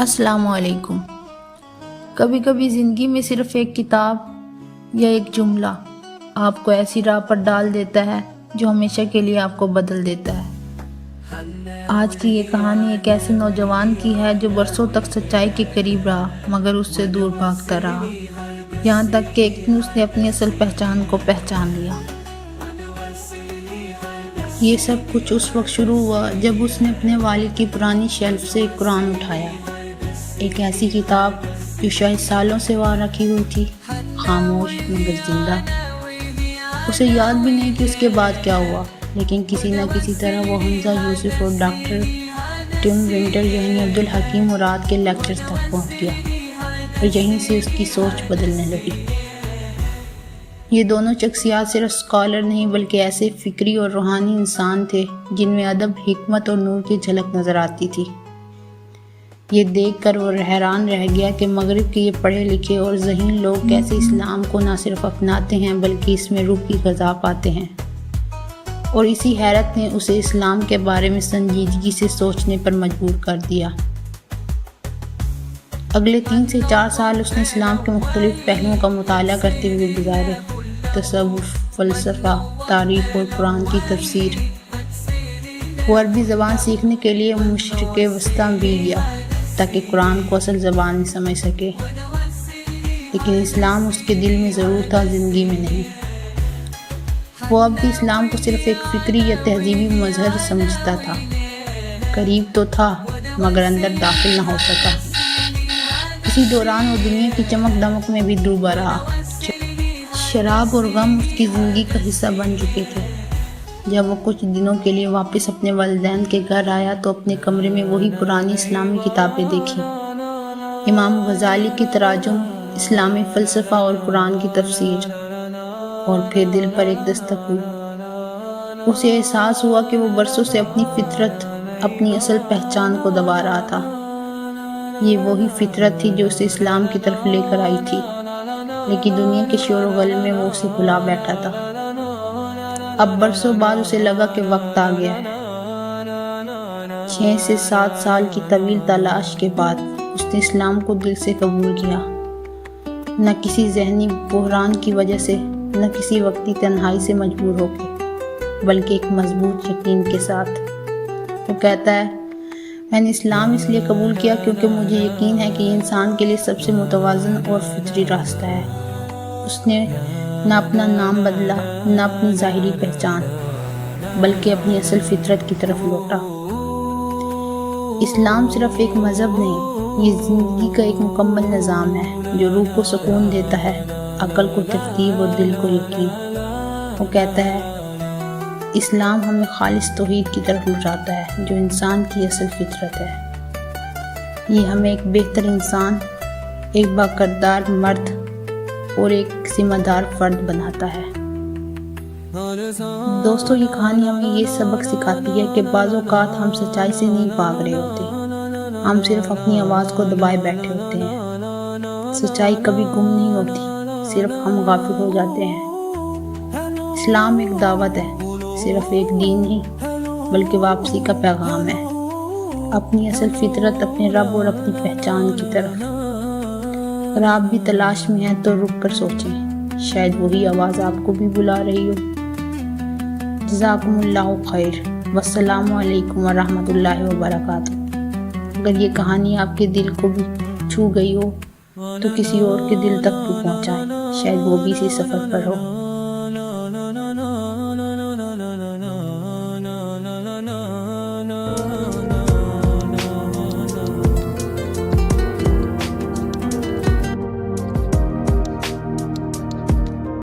السلام علیکم۔ کبھی کبھی زندگی میں صرف ایک کتاب یا ایک جملہ آپ کو ایسی راہ پر ڈال دیتا ہے جو ہمیشہ کے لیے آپ کو بدل دیتا ہے۔ آج کی یہ کہانی ایک ایسے نوجوان کی ہے جو برسوں تک سچائی کے قریب رہا مگر اس سے دور بھاگتا رہا، یہاں تک کہ ایک دن اس نے اپنی اصل پہچان کو پہچان لیا۔ یہ سب کچھ اس وقت شروع ہوا جب اس نے اپنے والد کی پرانی شیلف سے ایک قرآن اٹھایا، ایک ایسی کتاب جو شاید سالوں سے وہاں رکھی ہوئی تھی، خاموش مگر زندہ۔ اسے یاد بھی نہیں کہ اس کے بعد کیا ہوا، لیکن کسی نہ کسی طرح وہ حمزہ یوسف اور ڈاکٹر ٹم ونٹر یعنی عبدالحکیم مراد کے لیکچرز تک پہنچ گیا اور یہیں سے اس کی سوچ بدلنے لگی۔ یہ دونوں شخصیات صرف اسکالر نہیں بلکہ ایسے فکری اور روحانی انسان تھے جن میں ادب، حکمت اور نور کی جھلک نظر آتی تھی۔ یہ دیکھ کر وہ حیران رہ گیا کہ مغرب کے یہ پڑھے لکھے اور ذہین لوگ کیسے اسلام کو نہ صرف اپناتے ہیں بلکہ اس میں روح کی غذا پاتے ہیں، اور اسی حیرت نے اسے اسلام کے بارے میں سنجیدگی سے سوچنے پر مجبور کر دیا۔ اگلے 3 سے 4 سال اس نے اسلام کے مختلف پہلوؤں کا مطالعہ کرتے ہوئے گزارے، تصوف، فلسفہ، تاریخ اور قرآن کی تفسیر۔ وہ عربی زبان سیکھنے کے لیے مشرق وسطیٰ بھی گیا تاکہ قرآن کو اصل زبان میں سمجھ سکے، لیکن اسلام اس کے دل میں ضرور تھا، زندگی میں نہیں۔ وہ اب بھی اسلام کو صرف ایک فکری یا تہذیبی مظہر سمجھتا تھا، قریب تو تھا مگر اندر داخل نہ ہو سکا۔ اسی دوران وہ دنیا کی چمک دمک میں بھی ڈوبا رہا۔ شراب اور غم اس کی زندگی کا حصہ بن چکے تھے۔ جب وہ کچھ دنوں کے لیے واپس اپنے والدین کے گھر آیا تو اپنے کمرے میں وہی پرانی اسلامی کتابیں دیکھی، امام غزالی کی تراجم، اسلامی فلسفہ اور قرآن کی تفسیر، اور پھر دل پر ایک دستک ہوئی۔ اسے احساس ہوا کہ وہ برسوں سے اپنی فطرت، اپنی اصل پہچان کو دبا رہا تھا۔ یہ وہی فطرت تھی جو اسے اسلام کی طرف لے کر آئی تھی، لیکن دنیا کے شور و غل میں وہ اسے بھلا بیٹھا تھا۔ اب برسوں بعد اسے لگا کہ وقت آ گیا ہے۔ 6 سے 7 سال کی طویل تلاش کے بعد اس نے اسلام کو دل سے قبول کیا، نہ کسی ذہنی بحران کی وجہ سے، نہ کسی وقتی تنہائی سے مجبور ہو کے، بلکہ ایک مضبوط یقین کے ساتھ۔ وہ کہتا ہے، میں نے اسلام اس لیے قبول کیا کیونکہ مجھے یقین ہے کہ یہ انسان کے لیے سب سے متوازن اور فطری راستہ ہے۔ اس نے نہ اپنا نام بدلا، نہ اپنی ظاہری پہچان، بلکہ اپنی اصل فطرت کی طرف لوٹا۔ اسلام صرف ایک مذہب نہیں، یہ زندگی کا ایک مکمل نظام ہے جو روح کو سکون دیتا ہے، عقل کو ترتیب اور دل کو یقین۔ وہ کہتا ہے، اسلام ہمیں خالص توحید کی طرف لٹاتا ہے جو انسان کی اصل فطرت ہے۔ یہ ہمیں ایک بہتر انسان، ایک باکردار مرد اور ایک ذمہ دار فرد بناتا ہے۔ دوستو، یہ کہانی ہمیں یہ سبق سکھاتی ہے کہ بعض اوقات ہم سچائی سے نہیں بھاگ رہے ہوتے، ہم صرف اپنی آواز کو دبائے بیٹھے ہوتے ہیں۔ سچائی کبھی گم نہیں ہوتی، صرف ہم غافل ہو جاتے ہیں۔ اسلام ایک دعوت ہے، صرف ایک دین نہیں بلکہ واپسی کا پیغام ہے، اپنی اصل فطرت، اپنے رب اور اپنی پہچان کی طرف۔ اگر آپ بھی تلاش میں ہیں تو رک کر سوچیں، شاید وہی آواز آپ کو بھی بلا رہی ہو۔ جزاکم اللہ خیر، والسلام علیکم ورحمۃ اللہ وبرکاتہ۔ اگر یہ کہانی آپ کے دل کو بھی چھو گئی ہو تو کسی اور کے دل تک بھی پہنچائیں، شاید وہ بھی اسی سفر پر ہو۔